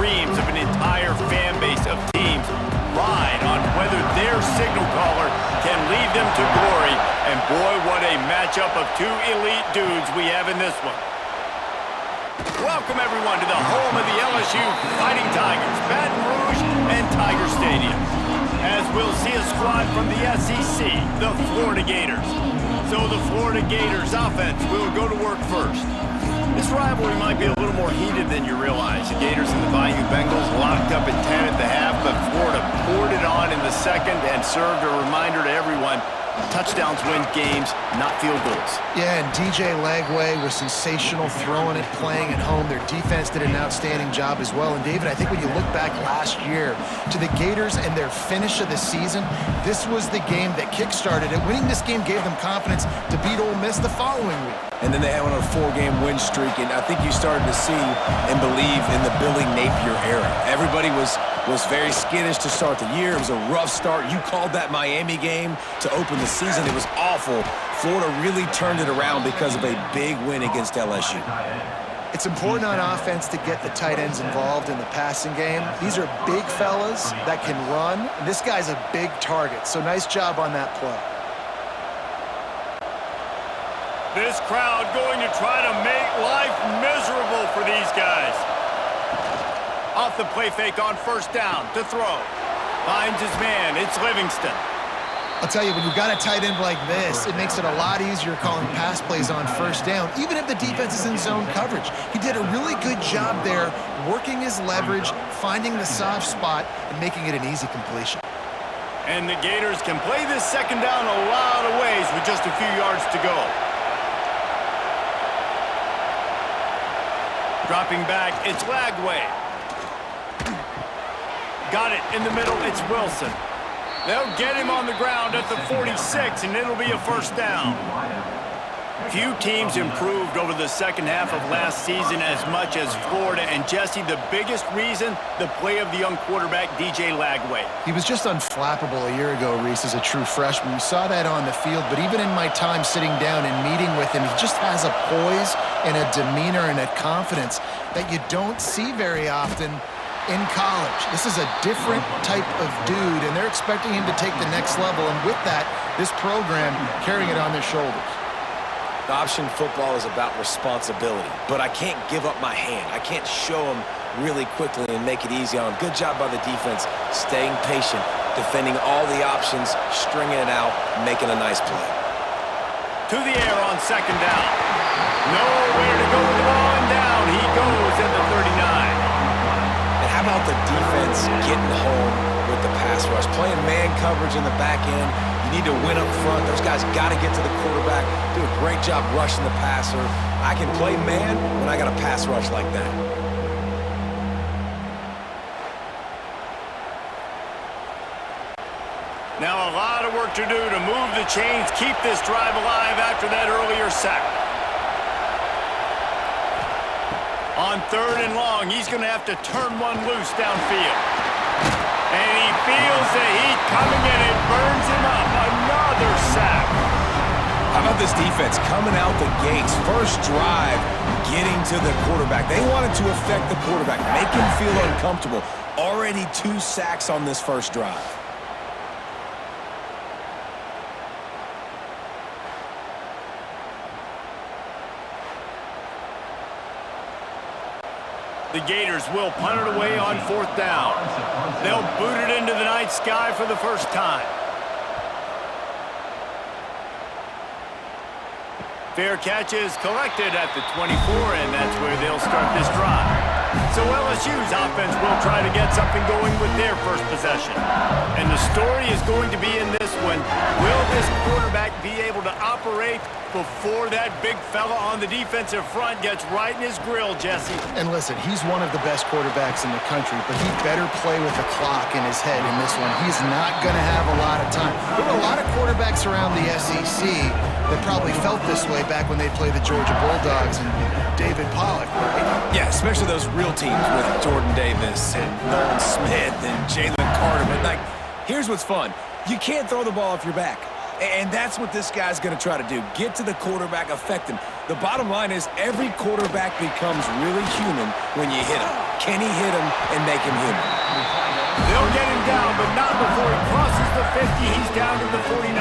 dreams of an entire fan base of teams ride on whether their signal caller can lead them to glory. And boy, what a matchup of two elite dudes we have in this one. Welcome, everyone, to the home of the LSU Fighting Tigers, Baton Rouge and Tiger Stadium. As we'll see a squad from the SEC, the Florida Gators. So the Florida Gators offense will go to work first. This rivalry might be a little more heated than you realize. The Gators and the Bayou Bengals locked up at 10 at the half, but Florida poured it on in the second and served a reminder to everyone: touchdowns win games, not field goals. Yeah, and DJ Lagway was sensational throwing it, playing at home. Their defense did an outstanding job as well. And David, I think when you look back last year to the Gators and their finish of the season, this was the game that kick-started it. Winning this game gave them confidence to beat Ole Miss the following week. And then they had on a 4-game win streak, and I think you started to see and believe in the Billy Napier era. Everybody was very skittish to start the year. It was a rough start. You called that Miami game to open the season. It was awful. Florida really turned it around because of a big win against LSU. It's important on offense to get the tight ends involved in the passing game. These are big fellas that can run. This guy's a big target, so nice job on that play. This crowd going to try to make life miserable for these guys. Off the play fake on first down to throw. Finds his man. It's Livingston. I'll tell you, when you've got a tight end like this, it makes it a lot easier calling pass plays on first down, even if the defense is in zone coverage. He did a really good job there, working his leverage, finding the soft spot, and making it an easy completion. And the Gators can play this second down a lot of ways with just a few yards to go. Dropping back, it's Lagway. Got it in the middle, it's Wilson. They'll get him on the ground at the 46, and it'll be a first down. Few teams improved over the second half of last season as much as Florida. And Jesse, the biggest reason, the play of the young quarterback, DJ Lagway. He was just unflappable a year ago, Reese, as a true freshman. We saw that on the field, but even in my time sitting down and meeting with him, he just has a poise and a demeanor and a confidence that you don't see very often in college. This is a different type of dude, and they're expecting him to take the next level. And with that, this program carrying it on their shoulders. Option football is about responsibility, but I can't give up my hand. I can't show them really quickly and make it easy on them. Good job by the defense, staying patient, defending all the options, stringing it out, making a nice play. To the air on second down. Nowhere to go with the ball, and down he goes at the 39. And how about the defense getting home with the pass rush? Playing man coverage in the back end. You need to win up front. Those guys got to get to the quarterback. Do a great job rushing the passer. I can play man when I got a pass rush like that. Now a lot of work to do to move the chains, keep this drive alive after that earlier sack. On third and long, he's going to have to turn one loose downfield. And he feels the heat coming in. It burns him up. Another sack. How about this defense coming out the gates? First drive, getting to the quarterback. They wanted to affect the quarterback, make him feel uncomfortable. Already 2 sacks on this first drive. The Gators will punt it away on fourth down. They'll boot it into the night sky for the first time. Fair catch is collected at the 24, and that's where they'll start this drive. So LSU's offense will try to get something going with their first possession. And the story is going to be in this one. Will this quarterback be able to operate before that big fella on the defensive front gets right in his grill, Jesse? And listen, he's one of the best quarterbacks in the country, but he better play with the clock in his head in this one. He's not going to have a lot of time. There were a lot of quarterbacks around the SEC that probably felt this way back when they played the Georgia Bulldogs and David Pollock, right? Yeah, especially those real teams with Jordan Davis and Nolan Smith and Jalen Carter. But, like, here's what's fun. You can't throw the ball off your back. And that's what this guy's going to try to do. Get to the quarterback, affect him. The bottom line is every quarterback becomes really human when you hit him. Can he hit him and make him human? They'll get him down, but not before he crosses the 50. He's down to the 49.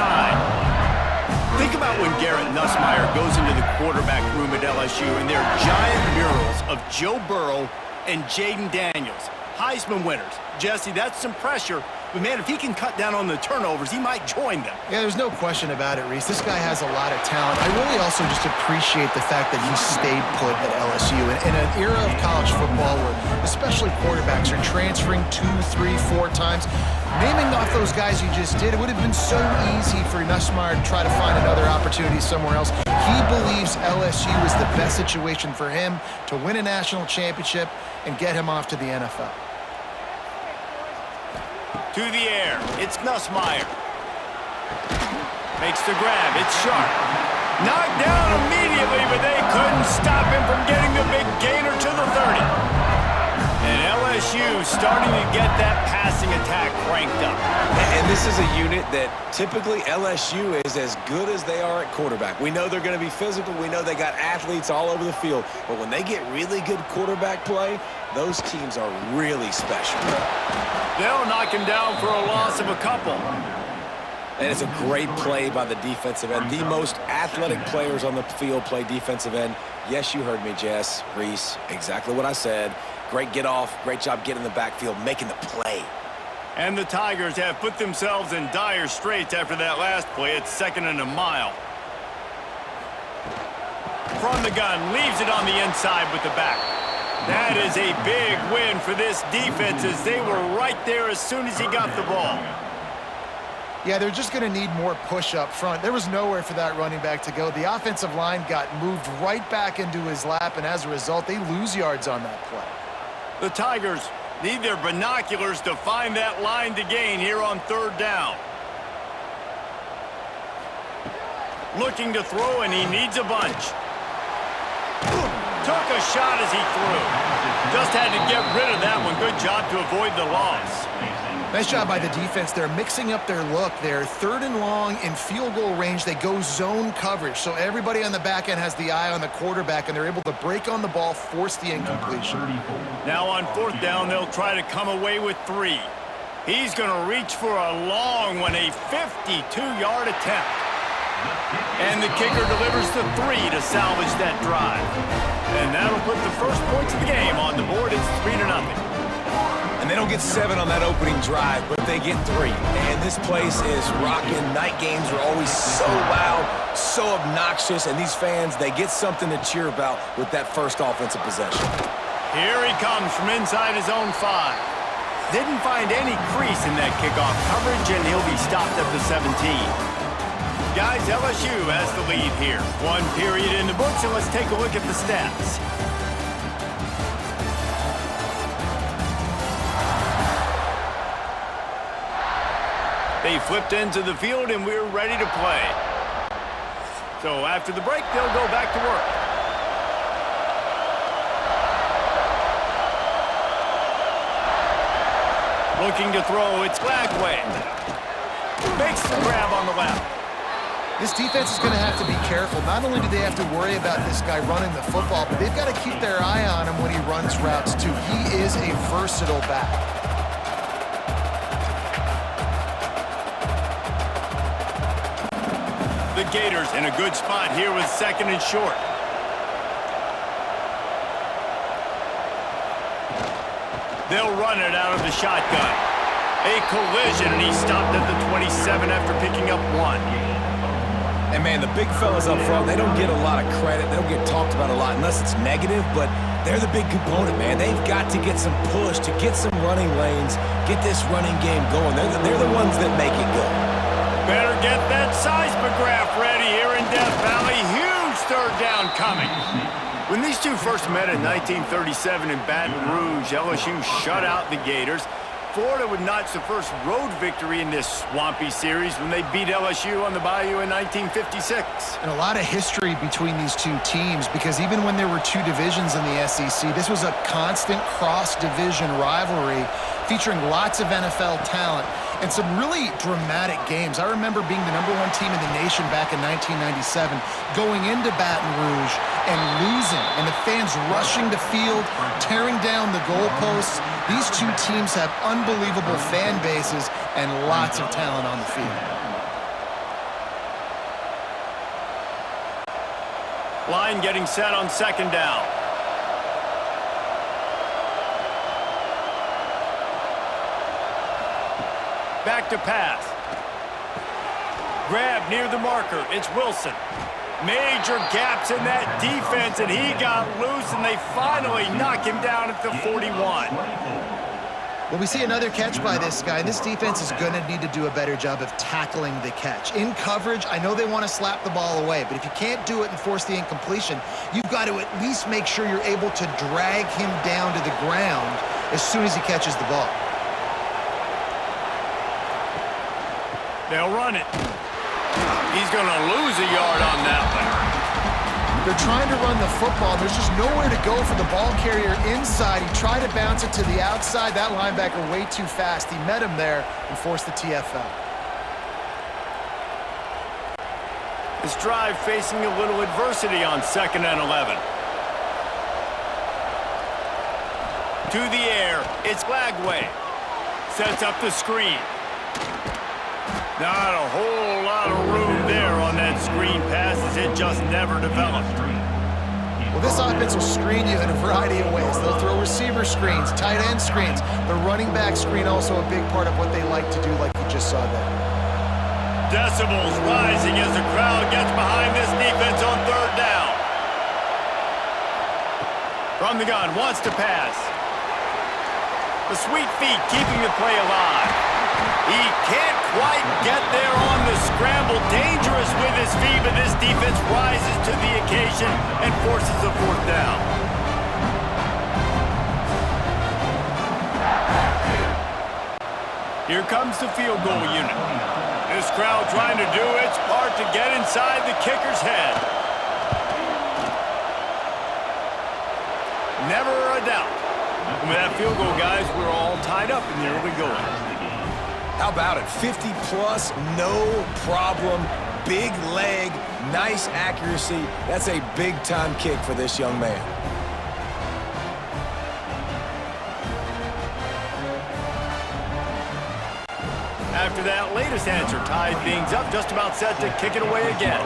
Think about when Garrett Nussmeier goes into the quarterback room at LSU, and there are giant murals of Joe Burrow and Jaden Daniels, Heisman winners. Jesse, that's some pressure. But, man, if he can cut down on the turnovers, he might join them. Yeah, there's no question about it, Reese. This guy has a lot of talent. I really also just appreciate the fact that he stayed put at LSU. In an era of college football where especially quarterbacks are transferring 2, 3, 4 times, naming off those guys you just did, it would have been so easy for Nussmeier to try to find another opportunity somewhere else. He believes LSU is the best situation for him to win a national championship and get him off to the NFL. To the air, it's Nussmeier. Makes the grab, it's sharp. Knocked down immediately, but they couldn't stop him from getting the big gainer to the 30. And LSU starting to get that passing attack cranked up. And this is a unit that typically LSU is as good as they are at quarterback. We know they're going to be physical. We know they got athletes all over the field. But when they get really good quarterback play, those teams are really special. They'll knock him down for a loss of a couple. And it's a great play by the defensive end. The most athletic players on the field play defensive end. Yes, you heard me, Jess, Reese, exactly what I said. Great get off, great job getting in the backfield, making the play. And the Tigers have put themselves in dire straits after that last play. It's 2nd and a mile. From the gun, leaves it on the inside with the back. That is a big win for this defense as they were right there as soon as he got the ball. Yeah, they're just going to need more push up front. There was nowhere for that running back to go. The offensive line got moved right back into his lap, and as a result, they lose yards on that play. The Tigers need their binoculars to find that line to gain here on 3rd down. Looking to throw, and he needs a bunch. Took a shot as he threw. Just had to get rid of that one. Good job to avoid the loss. Nice job by the defense. They're mixing up their look. They're 3rd and long in field goal range. They go zone coverage. So everybody on the back end has the eye on the quarterback, and they're able to break on the ball, force the incompletion. Now on 4th down, they'll try to come away with 3. He's going to reach for a long one, a 52-yard attempt. And the kicker delivers the 3 to salvage that drive. And that'll put the first points of the game on the board. It's 3-0. And they don't get 7 on that opening drive, but they get 3. And this place is rocking. Night games are always so loud, so obnoxious, and these fans, they get something to cheer about with that first offensive possession. Here he comes from inside his own 5. Didn't find any crease in that kickoff coverage, and he'll be stopped at the 17. Guys, LSU has the lead here. 1 period in the books, and let's take a look at the stats. They flipped into the field, and we're ready to play. So after the break, they'll go back to work. Looking to throw, it's Glagway. Makes the grab on the left. This defense is going to have to be careful. Not only do they have to worry about this guy running the football, but they've got to keep their eye on him when he runs routes, too. He is a versatile back. The Gators in a good spot here with 2nd and short. They'll run it out of the shotgun. A collision, and he stopped at the 27 after picking up 1. And, man, the big fellas up front, they don't get a lot of credit. They don't get talked about a lot unless it's negative, but they're the big component, man. They've got to get some push, to get some running lanes, get this running game going. They're the ones that make it go. Better get that seismograph ready here in Death Valley. Huge 3rd down coming. When these two first met in 1937 in Baton Rouge, LSU shut out the Gators. Florida would notch the first road victory in this swampy series when they beat LSU on the Bayou in 1956. And a lot of history between these two teams, because even when there were 2 divisions in the SEC, this was a constant cross-division rivalry featuring lots of NFL talent and some really dramatic games. I remember being the #1 team in the nation back in 1997, going into Baton Rouge and losing, and the fans rushing the field, tearing down the goalposts. These two teams have unbelievable fan bases and lots of talent on the field. Line getting set on 2nd down. Back to pass. Grab near the marker. It's Wilson. Major gaps in that defense, and he got loose, and they finally knock him down at the 41. Well, we see another catch by this guy. This defense is going to need to do a better job of tackling the catch. In coverage, I know they want to slap the ball away, but if you can't do it and force the incompletion, you've got to at least make sure you're able to drag him down to the ground as soon as he catches the ball. They'll run it. He's going to lose a yard on that one. They're trying to run the football. There's just nowhere to go for the ball carrier inside. He tried to bounce it to the outside. That linebacker way too fast. He met him there and forced the TFL. This drive facing a little adversity on 2nd and 11. To the air, it's Lagway. Sets up the screen. Not a whole lot of room there on that screen pass as it just never developed. Well, this offense will screen you in a variety of ways. They'll throw receiver screens, tight end screens. The running back screen also a big part of what they like to do, like you just saw there. Decibels rising as the crowd gets behind this defense on 3rd down. From the gun, wants to pass. The sweet feet keeping the play alive. He can't quite get there on the scramble. Dangerous with his feet, but this defense rises to the occasion and forces a 4th down. Here comes the field goal unit. This crowd trying to do its part to get inside the kicker's head. Never a doubt. And with that field goal, guys, we're all tied up in the early going. How about it? 50-plus, no problem. Big leg, nice accuracy. That's a big-time kick for this young man. After that latest answer tied things up, just about set to kick it away again.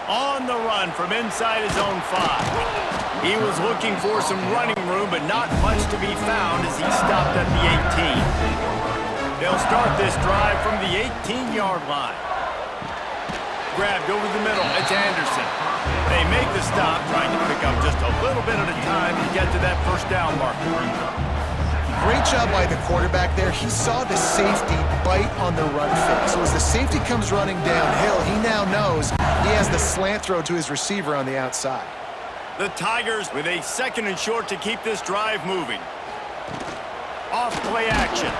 On the run from inside his own 5. He was looking for some running room, but not much to be found as he stopped at the 18. They'll start this drive from the 18-yard line. Grabbed over the middle. It's Anderson. They make the stop, trying to pick up just a little bit at a time to get to that 1st down marker. Great job by the quarterback there. He saw the safety bite on the run fake. So as the safety comes running downhill, he now knows he has the slant throw to his receiver on the outside. The Tigers with a 2nd and short to keep this drive moving. Off play action.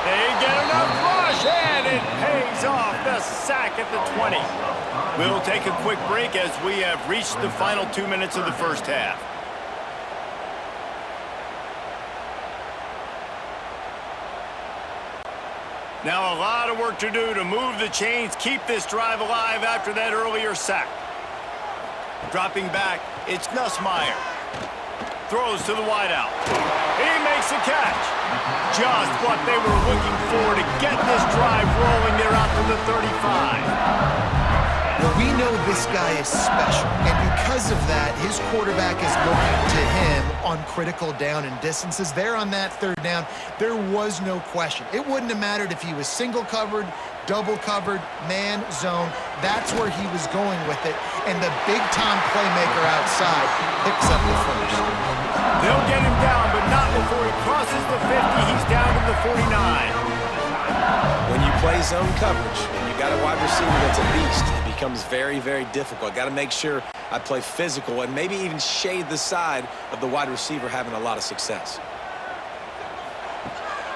They get enough rush, and it pays off. The sack at the 20. We'll take a quick break as we have reached the final 2 minutes of the 1st half. Now a lot of work to do to move the chains, keep this drive alive after that earlier sack. Dropping back, it's Nussmeier. Throws to the wideout. He makes a catch. Just what they were looking for to get this drive rolling. They're out to the 35. Well, we know this guy is special, and because of that, his quarterback is looking to him on critical down and distances. There on that 3rd down, there was no question. It wouldn't have mattered if he was single covered, double covered, man, zone. That's where he was going with it, and the big-time playmaker outside picks up the 1st. They'll get him down, but not before he crosses the 50. He's down to the 49. When you play zone coverage and you got a wide receiver that's a beast, it becomes very, very difficult. Got to make sure I play physical and maybe even shade the side of the wide receiver having a lot of success.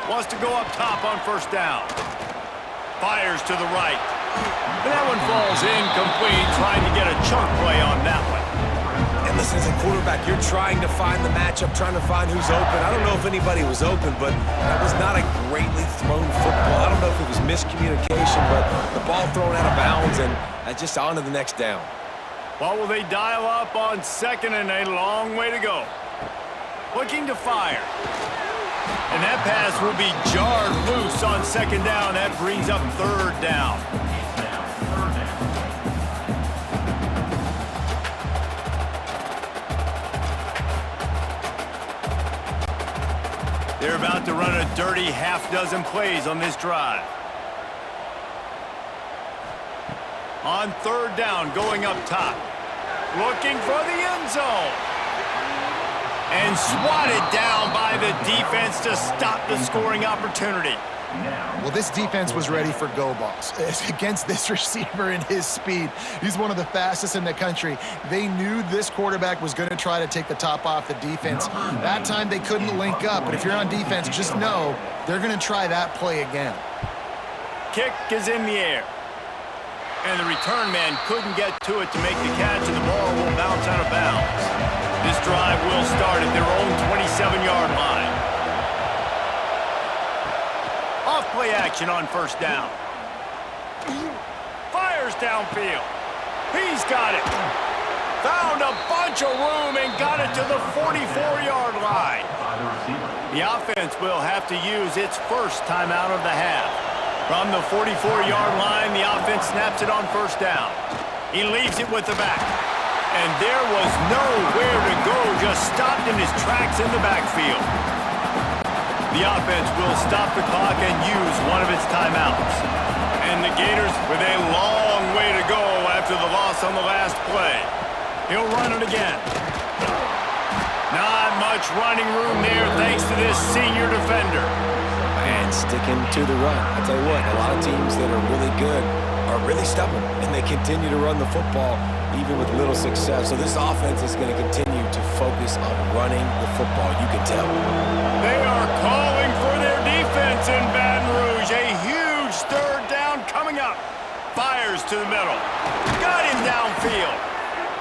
Wants to go up top on 1st down. Fires to the right. That one falls incomplete, trying to get a chunk play on that one. And Listen, as a quarterback, you're trying to find the matchup, trying to find who's open. I don't know if anybody was open, but that was not a greatly thrown football. I don't know if it was miscommunication, but the ball thrown out of bounds and just on to the next down. What will they dial up on second and a long way to go? Looking to fire. And that pass will be jarred loose on second down. That brings up third down. They're about to run a dirty half-dozen plays on this drive. On third down, going up top. Looking for the end zone. And swatted down by the defense to stop the scoring opportunity. Well, this defense was ready for go balls. Against this receiver and his speed, he's one of the fastest in the country. They knew this quarterback was going to try to take the top off the defense. That time they couldn't link up, but if you're on defense, just know they're going to try that play again. Kick is in the air. And the return man couldn't get to it to make the catch, and the ball will bounce out of bounds. This drive will start at their own 27-yard line. Off-play action on first down. Fires downfield. He's got it. Found a bunch of room and got it to the 44-yard line. The offense will have to use its first timeout of the half. From the 44-yard line, the offense snaps it on first down. He leaves it with the back. And there was nowhere to go, just stopped in his tracks in the backfield. The offense will stop the clock and use one of its timeouts. And the Gators with a long way to go after the loss on the last play. He'll run it again. Not much running room there thanks to this senior defender. And sticking to the run. I tell you what, a lot of teams that are really good are really stubborn, and they continue to run the football even with little success. So this offense is going to continue to focus on running the football, you can tell. They are calling for their defense in Baton Rouge. A huge third down coming up. Fires to the middle. Got him downfield.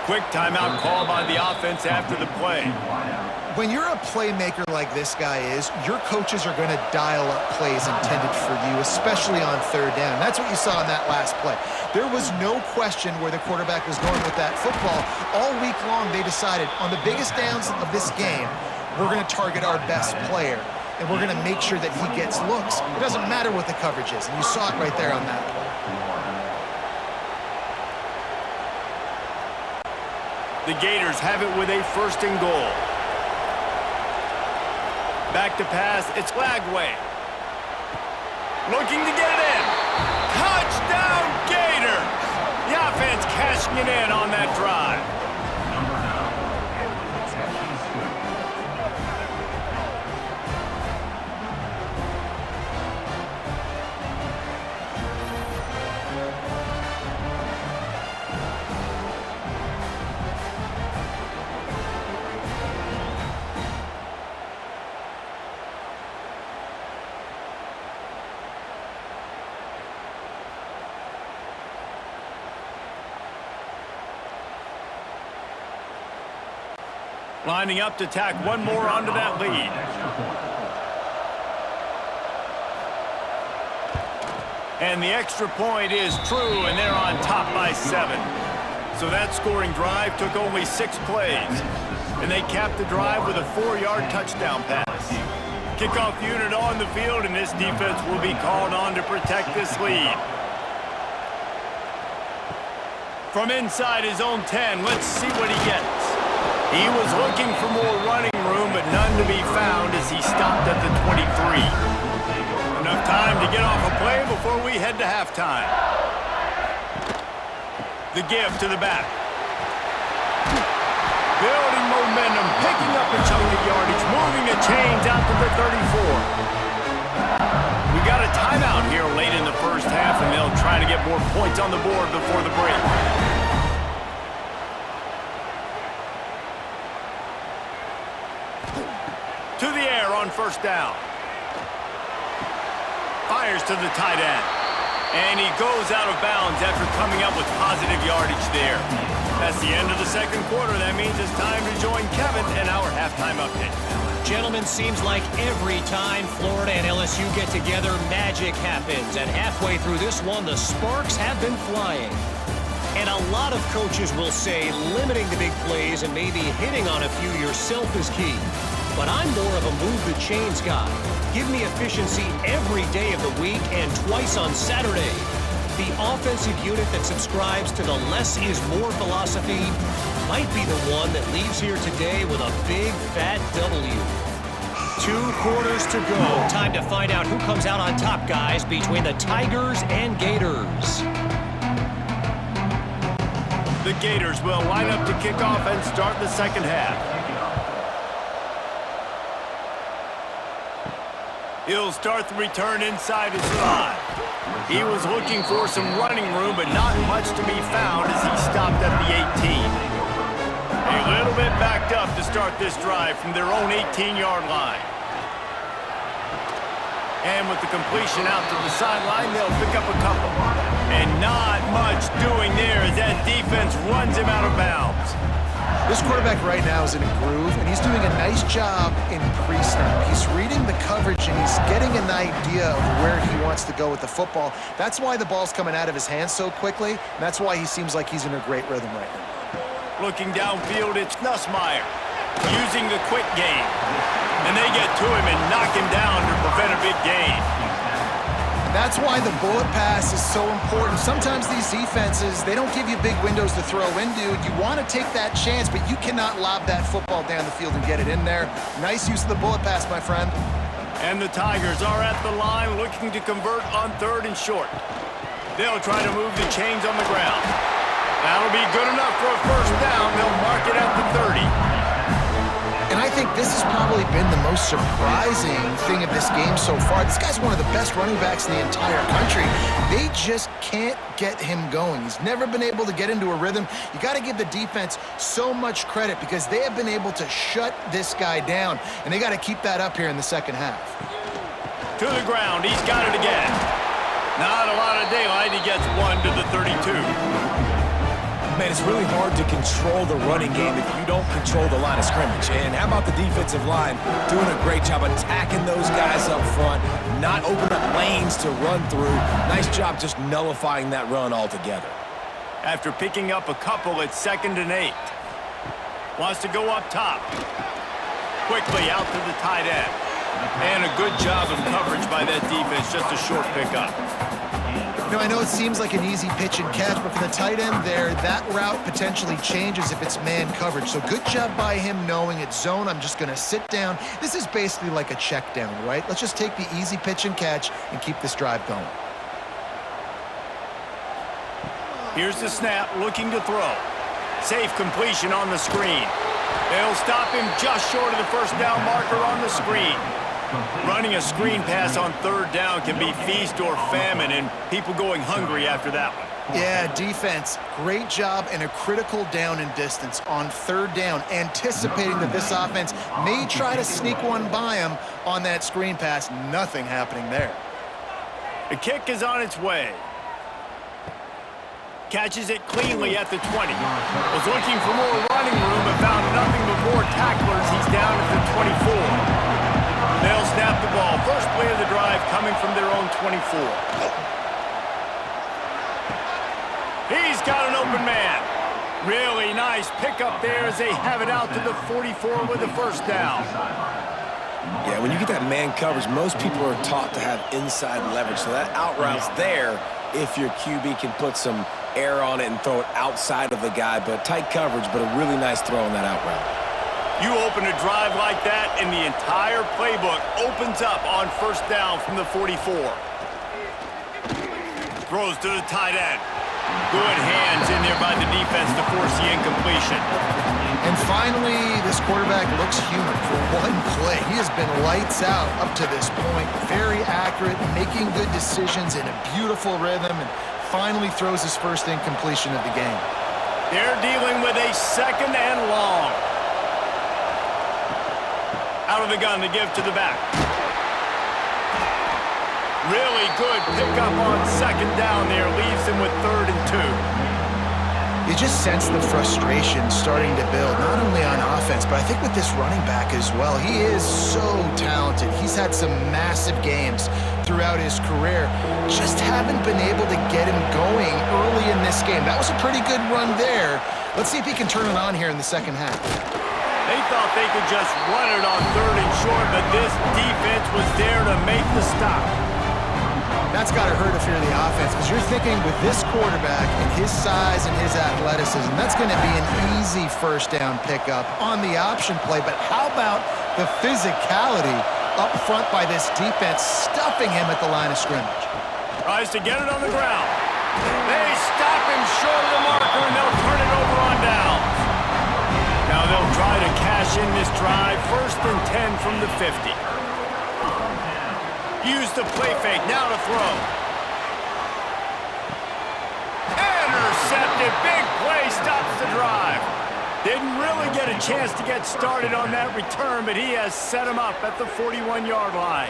Quick timeout call by the offense after the play. When you're a playmaker like this guy is, your coaches are going to dial up plays intended for you, especially on third down. That's what you saw in that last play. There was no question where the quarterback was going with that football. All week long, they decided on the biggest downs of this game, we're going to target our best player, and we're going to make sure that he gets looks. It doesn't matter what the coverage is, and you saw it right there on that play. The Gators have it with a first and goal. Back to pass, it's Lagway. Looking to get it in. Touchdown, Gator! The offense cashing it in on that drive. Lining up to tack one more onto that lead. And the extra point is true, and they're on top by 7. So that scoring drive took only 6 plays. And they capped the drive with a 4-yard touchdown pass. Kickoff unit on the field, and this defense will be called on to protect this lead. From inside his own 10, let's see what he gets. He was looking for more running room, but none to be found as he stopped at the 23. Enough time to get off a play before we head to halftime. The give to the back. Building momentum, picking up a chunk of yardage, moving the chains out to the 34. We got a timeout here late in the first half, and they'll try to get more points on the board before the break. To the air on first down. Fires to the tight end. And he goes out of bounds after coming up with positive yardage there. That's the end of the second quarter. That means it's time to join Kevin in our halftime update. Gentlemen, seems like every time Florida and LSU get together, magic happens. And halfway through this one, the sparks have been flying. And a lot of coaches will say limiting the big plays and maybe hitting on a few yourself is key. But I'm more of a move the chains guy. Give me efficiency every day of the week and twice on Saturday. The offensive unit that subscribes to the less is more philosophy might be the one that leaves here today with a big fat W. 2 quarters to go. Time to find out who comes out on top, guys, between the Tigers and Gators. The Gators will line up to kick off and start the second half. He'll start the return inside his 5. He was looking for some running room, but not much to be found as he stopped at the 18. A little bit backed up to start this drive from their own 18-yard line. And with the completion out to the sideline, they'll pick up a couple. And not much doing there as that defense runs him out of bounds. This quarterback right now is in a groove, and he's doing a nice job in pre-snap. He's reading the coverage, and he's getting an idea of where he wants to go with the football. That's why the ball's coming out of his hands so quickly, and that's why he seems like he's in a great rhythm right now. Looking downfield, it's Nussmeier using the quick game. And they get to him and knock him down to prevent a big gain. That's why the bullet pass is so important. Sometimes these defenses, they don't give you big windows to throw into. You want to take that chance, but you cannot lob that football down the field and get it in there. Nice use of the bullet pass, my friend. And the Tigers are at the line looking to convert on 3rd and short. They'll try to move the chains on the ground. That'll be good enough for a first down. They'll mark it at the 30. And I think this has probably been the most surprising thing of this game so far. This guy's one of the best running backs in the entire country. They just can't get him going. He's never been able to get into a rhythm. You got to give the defense so much credit because they have been able to shut this guy down, and they got to keep that up here in the second half. To the ground. He's got it again. Not a lot of daylight. He gets 1 to the 32. Man, it's really hard to control the running game if you don't control the line of scrimmage. And how about the defensive line doing a great job attacking those guys up front, not opening up lanes to run through. Nice job just nullifying that run altogether. After picking up a couple, it's 2nd and 8. Wants to go up top. Quickly out to the tight end. And a good job of coverage by that defense, just a short pickup. You know, I know it seems like an easy pitch and catch, but for the tight end there, that route potentially changes if it's man coverage. So good job by him knowing it's zone. I'm just going to sit down. This is basically like a check down, right? Let's just take the easy pitch and catch and keep this drive going. Here's the snap, looking to throw. Safe completion on the screen. They'll stop him just short of the first down marker on the screen. Running a screen pass on 3rd down can be feast or famine, and people going hungry after that one. Yeah, defense, great job in a critical down and distance on 3rd down, anticipating that this offense may try to sneak one by him on that screen pass. Nothing happening there. The kick is on its way. Catches it cleanly at the 20. Was looking for more running room, but found nothing but more tacklers. He's down at the 24. They'll snap the ball. First play of the drive coming from their own 24. He's got an open man. Really nice pickup there as they have it out to the 44 with the first down. Yeah, when you get that man coverage, most people are taught to have inside leverage. So that out route's there if your QB can put some air on it and throw it outside of the guy. But tight coverage, but a really nice throw on that out route. You open a drive like that, and the entire playbook opens up on first down from the 44. Throws to the tight end. Good hands in there by the defense to force the incompletion. And finally, this quarterback looks human for one play. He has been lights out up to this point. Very accurate, making good decisions in a beautiful rhythm, and finally throws his first incompletion of the game. They're dealing with a 2nd and long. Out of the gun to give to the back. Really good pickup on 2nd down there. Leaves him with 3rd and 2. You just sense the frustration starting to build, not only on offense, but I think with this running back as well. He is so talented. He's had some massive games throughout his career. Just haven't been able to get him going early in this game. That was a pretty good run there. Let's see if he can turn it on here in the second half. They thought they could just run it on 3rd and short, but this defense was there to make the stop. That's got to hurt if you're the offense, because you're thinking with this quarterback and his size and his athleticism, that's going to be an easy first down pickup on the option play. But how about the physicality up front by this defense, stuffing him at the line of scrimmage? Tries to get it on the ground. They stop him short of the marker, and they'll turn it over on downs. Now they'll try to cash in this drive. 1st and 10 from the 50. Use the play fake, now to throw. Intercepted, big play, stops the drive. Didn't really get a chance to get started on that return, but he has set him up at the 41-yard line.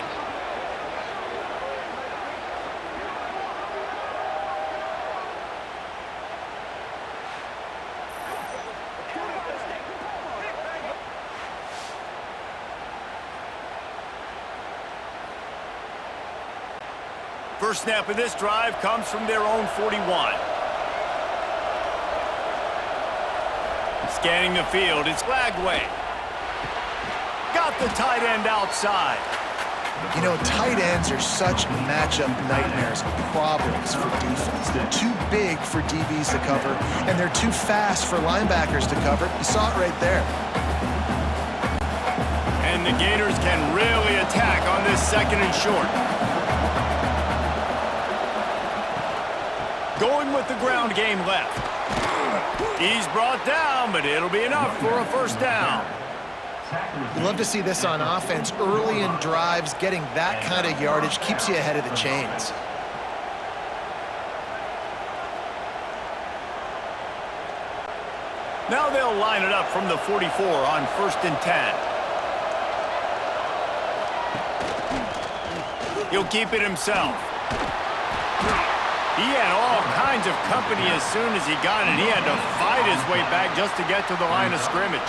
First snap of this drive comes from their own 41. Scanning the field, it's Lagway. Got the tight end outside. You know, tight ends are such matchup nightmares, problems for defense. They're too big for DBs to cover, and they're too fast for linebackers to cover. You saw it right there. And the Gators can really attack on this 2nd and short. Going with the ground game left. He's brought down, but it'll be enough for a first down. You love to see this on offense. Early in drives, getting that kind of yardage keeps you ahead of the chains. Now they'll line it up from the 44 on 1st and 10. He'll keep it himself. He had all kinds of company as soon as he got it. He had to fight his way back just to get to the line of scrimmage.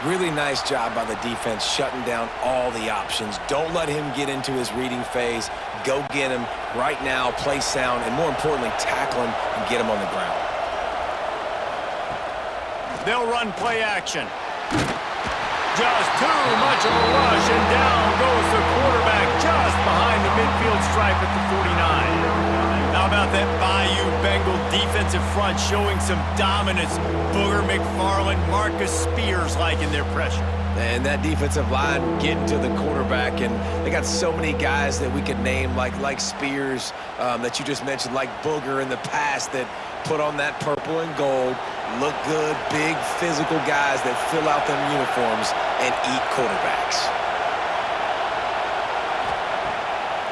Really nice job by the defense shutting down all the options. Don't let him get into his reading phase. Go get him right now, play sound, and more importantly, tackle him and get him on the ground. They'll run play action. Just too much of a rush, and down goes the quarterback just behind the midfield stripe at the 49. How about that Bayou Bengal defensive front showing some dominance? Booger McFarland, Marcus Spears liking their pressure. And that defensive line getting to the quarterback, and they got so many guys that we could name like Spears that you just mentioned, like Booger in the past, that put on that purple and gold, look good, big physical guys that fill out them uniforms and eat quarterbacks.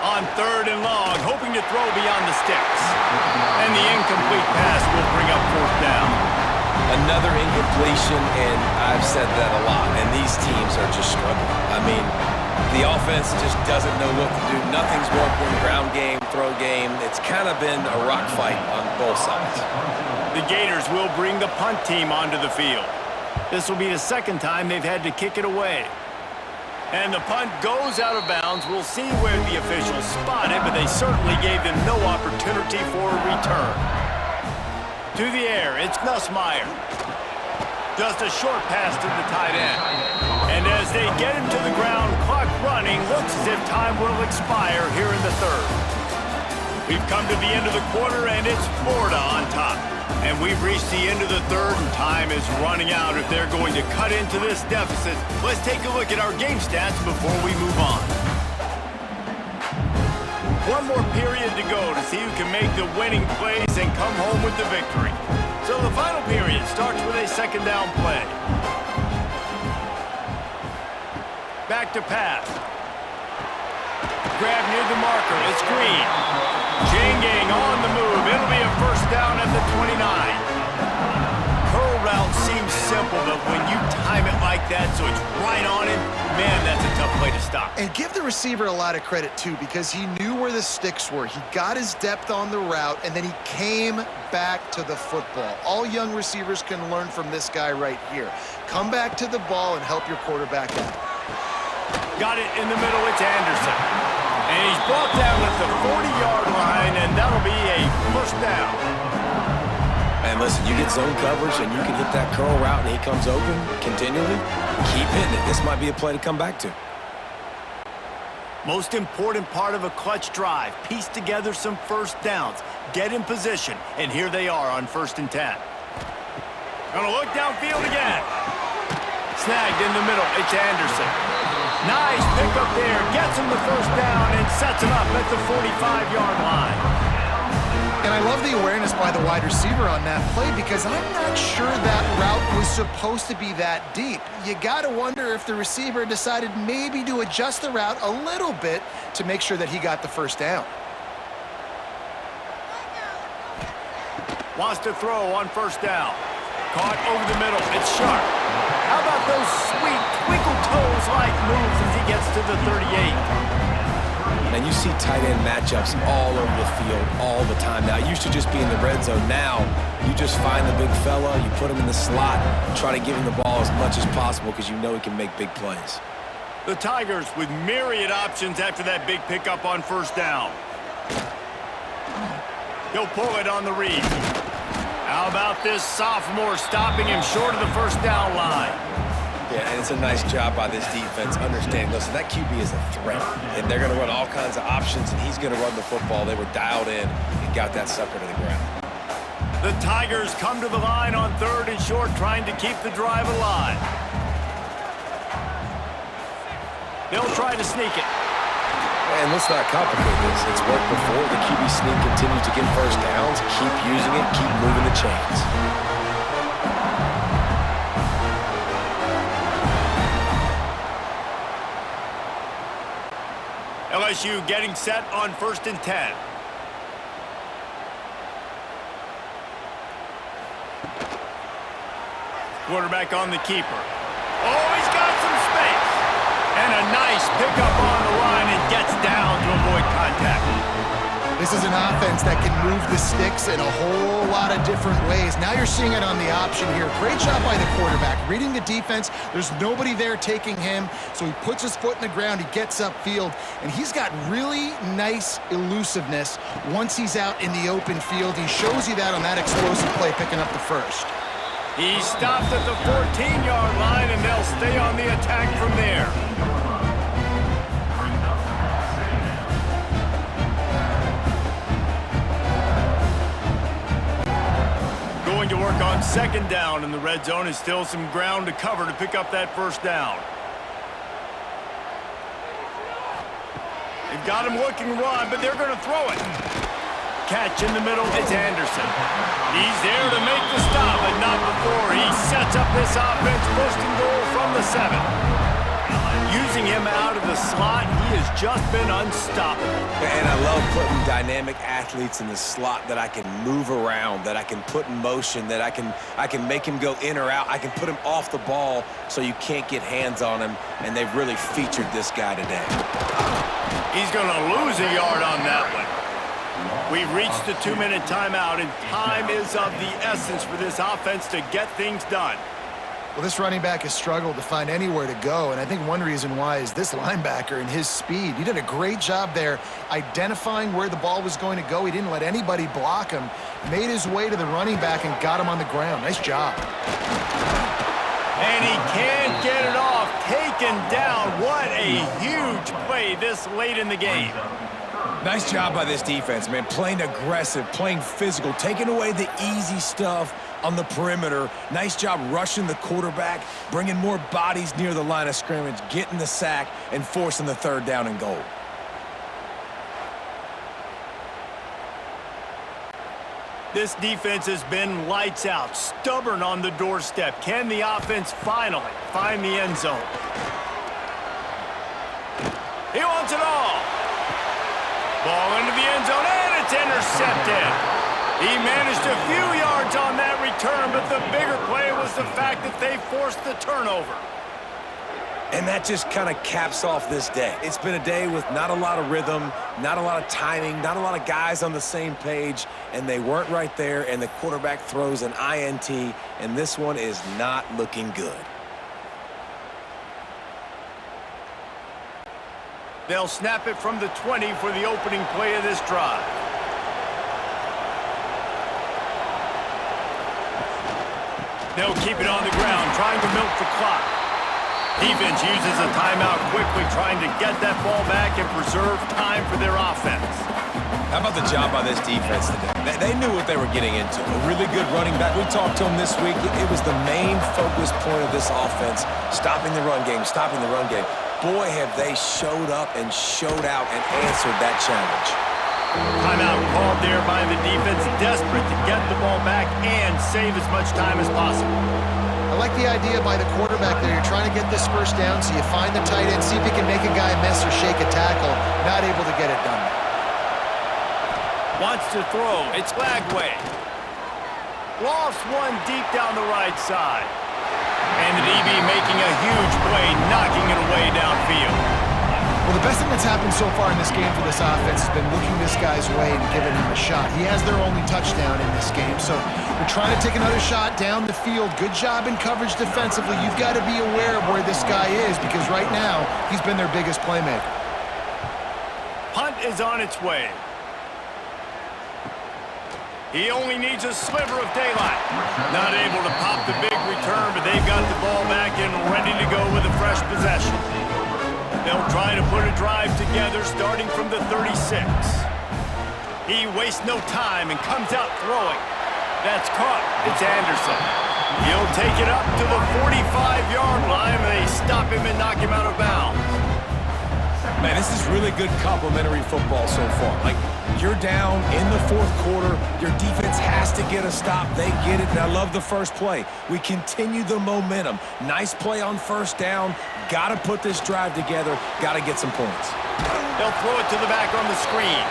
On 3rd and long, hoping to throw beyond the sticks. And the incomplete pass will bring up 4th down. Another incompletion, and I've said that a lot, and these teams are just struggling. I mean, the offense just doesn't know what to do. Nothing's working. Ground game, throw game. It's kind of been a rock fight on both sides. The Gators will bring the punt team onto the field. This will be the 2nd time they've had to kick it away. And the punt goes out of bounds. We'll see where the officials spot it, but they certainly gave them no opportunity for a return. To the air, it's Nussmeier. Just a short pass to the tight end. And as they get him to the ground, clock running, looks as if time will expire here in the 3rd. We've come to the end of the quarter, and it's Florida on top. And we've reached the end of the 3rd, and time is running out if they're going to cut into this deficit. Let's take a look at our game stats before we move on. One more period to go to see who can make the winning plays and come home with the victory. So the final period starts with a 2nd down play. Back to pass. Grab near the marker. It's Green. Chain gang on the move. It'll be a first down at the 29. Curl route seems simple, but when you time it like that so it's right on it, man, that's a tough play to stop. And give the receiver a lot of credit, too, because he knew where the sticks were. He got his depth on the route, and then he came back to the football. All young receivers can learn from this guy right here. Come back to the ball and help your quarterback out. Got it in the middle. It's Anderson. And he's brought down at the 40-yard line, and that'll be a first down. And listen, you get zone coverage and you can hit that curl route and he comes open continually. Keep hitting it. This might be a play to come back to. Most important part of a clutch drive. Piece together some first downs. Get in position. And here they are on 1st and 10. Gonna look downfield again. Snagged in the middle. It's Anderson. Nice pickup there. Gets him the first down and sets him up at the 45-yard line. And I love the awareness by the wide receiver on that play because I'm not sure that route was supposed to be that deep. You got to wonder if the receiver decided maybe to adjust the route a little bit to make sure that he got the first down. Wants to throw on 1st down. Caught over the middle. It's Sharp. How about those sweet twinkle toes-like moves as he gets to the 38? And you see tight end matchups all over the field all the time. Now, it used to just be in the red zone. Now, you just find the big fella, you put him in the slot, try to give him the ball as much as possible because you know he can make big plays. The Tigers with myriad options after that big pickup on 1st down. He'll pull it on the read. How about this sophomore stopping him short of the 1st down line? Yeah, and it's a nice job by this defense. Understand, listen, that QB is a threat, and they're going to run all kinds of options, and he's going to run the football. They were dialed in and got that sucker to the ground. The Tigers come to the line on 3rd and short, trying to keep the drive alive. They'll try to sneak it. And let's not complicate this. It's worked before. The QB sneak continues to get first downs. Keep using it. Keep moving the chains. LSU getting set on 1st and 10. Quarterback on the keeper. Oh, he's got some space. And a nice pickup on the line and gets down to avoid contact. This is an offense that can move the sticks in a whole lot of different ways. Now you're seeing it on the option here. Great job by the quarterback. Reading the defense, there's nobody there taking him, so he puts his foot in the ground, he gets upfield, and he's got really nice elusiveness once he's out in the open field. He shows you that on that explosive play, picking up the first. He stopped at the 14-yard line, and they'll stay on the attack from there. Going to work on 2nd down in the red zone, and still some ground to cover to pick up that 1st down. They've got him looking run, but they're going to throw it. Catch in the middle, it's Anderson. He's there to make the stop, but not before he sets up this offense 1st and goal from the 7. Using him out of the slot, he has just been unstoppable. And I love putting dynamic athletes in the slot that I can move around, that I can put in motion, that I can make him go in or out. I can put him off the ball so you can't get hands on him, and they've really featured this guy today. He's going to lose a yard on that one. We've reached the 2-minute timeout, and time is of the essence for this offense to get things done. Well, this running back has struggled to find anywhere to go, and I think one reason why is this linebacker and his speed. He did a great job there identifying where the ball was going to go. He didn't let anybody block him, made his way to the running back and got him on the ground. Nice job. And he can't get it off. Taken down. What a huge play this late in the game. Nice job by this defense, man. Playing aggressive, playing physical, taking away the easy stuff on the perimeter. Nice job rushing the quarterback, bringing more bodies near the line of scrimmage, getting the sack, and forcing the 3rd down and goal. This defense has been lights out, stubborn on the doorstep. Can the offense finally find the end zone? He wants it all. Ball into the end zone, and it's intercepted. He managed a few yards on that return, but the bigger play was the fact that they forced the turnover. And that just kind of caps off this day. It's been a day with not a lot of rhythm, not a lot of timing, not a lot of guys on the same page, and they weren't right there, and the quarterback throws an INT, and this one is not looking good. They'll snap it from the 20 for the opening play of this drive. They'll keep it on the ground, trying to milk the clock. Defense uses a timeout quickly, trying to get that ball back and preserve time for their offense. How about the job by this defense today? They knew what they were getting into. A really good running back. We talked to him this week. It was the main focus point of this offense, stopping the run game, stopping the run game. Boy, have they showed up and showed out and answered that challenge. Timeout called there by the defense, desperate to get the ball back and save as much time as possible. I like the idea by the quarterback there. You're trying to get this first down, so you find the tight end, see if he can make a guy miss or shake a tackle. Not able to get it done. Wants to throw. It's Lagway. Lost one deep down the right side. And the DB making a huge play, knocking it away downfield. Well, the best thing that's happened so far in this game for this offense has been looking this guy's way and giving him a shot. He has their only touchdown in this game, so they're trying to take another shot down the field. Good job in coverage defensively. You've got to be aware of where this guy is because right now he's been their biggest playmaker. Punt is on its way. He only needs a sliver of daylight. Not able to pop the big return, but they've got the ball back and ready to go with a fresh possession. They'll try to put a drive together starting from the 36. He wastes no time and comes out throwing. That's caught. It's Anderson. He'll take it up to the 45-yard line. They stop him and knock him out of bounds. Man, this is really good complimentary football so far. Like, you're down in the fourth quarter. Your defense has to get a stop. They get it, and I love the first play. We continue the momentum. Nice play on first down. Got to put this drive together. Got to get some points. They'll throw it to the back on the screen.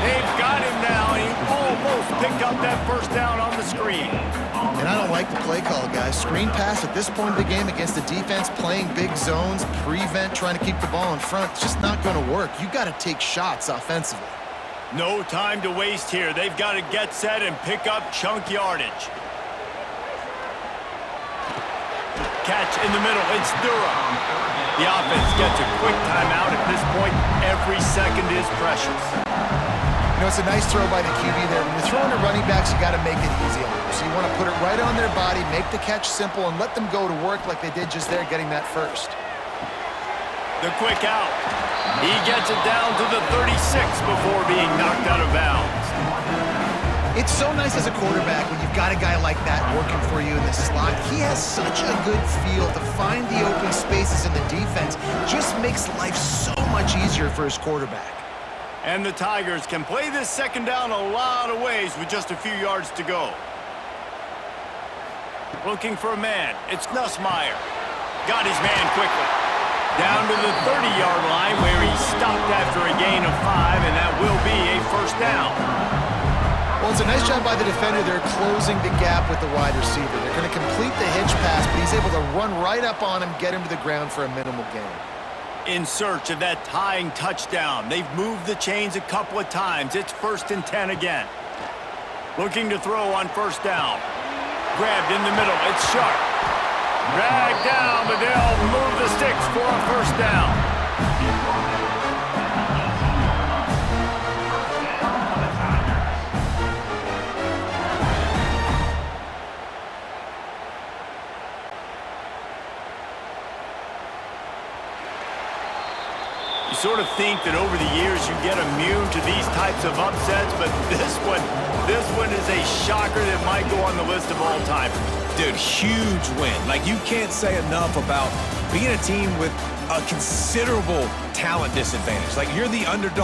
They've got him now, and he almost picked up that first down on the screen. And I don't like the play call, guys. Screen pass at this point of the game against the defense, playing big zones, prevent, trying to keep the ball in front. It's just not going to work. You got to take shots offensively. No time to waste here. They've got to get set and pick up chunk yardage. Catch in the middle. It's Durham. The offense gets a quick timeout. At this point, every second is precious. You know, it's a nice throw by the QB there. When you're throwing to running backs, you got to make it easy on them. So you want to put it right on their body, make the catch simple, and let them go to work like they did just there, getting that first. The quick out. He gets it down to the 36 before being knocked out of bounds. It's so nice as a quarterback when you've got a guy like that working for you in the slot. He has such a good feel to find the open spaces in the defense. Just makes life so much easier for his quarterback. And the Tigers can play this second down a lot of ways with just a few yards to go. Looking for a man. It's Nussmeier. Got his man quickly. Down to the 30-yard line where he stopped after a gain of 5, and that will be a first down. Well, it's a nice job by the defender. They're closing the gap with the wide receiver. They're going to complete the hitch pass, but he's able to run right up on him, get him to the ground for a minimal gain. In search of that tying touchdown. They've moved the chains a couple of times. It's 1st and 10 again. Looking to throw on first down. Grabbed in the middle. It's Sharp. Dragged down, but they'll move the sticks for a first down. You sort of think that over the years you get immune to these types of upsets, but this one is a shocker that might go on the list of all time. Dude, huge win. Like, you can't say enough about being a team with a considerable talent disadvantage. Like, you're the underdog.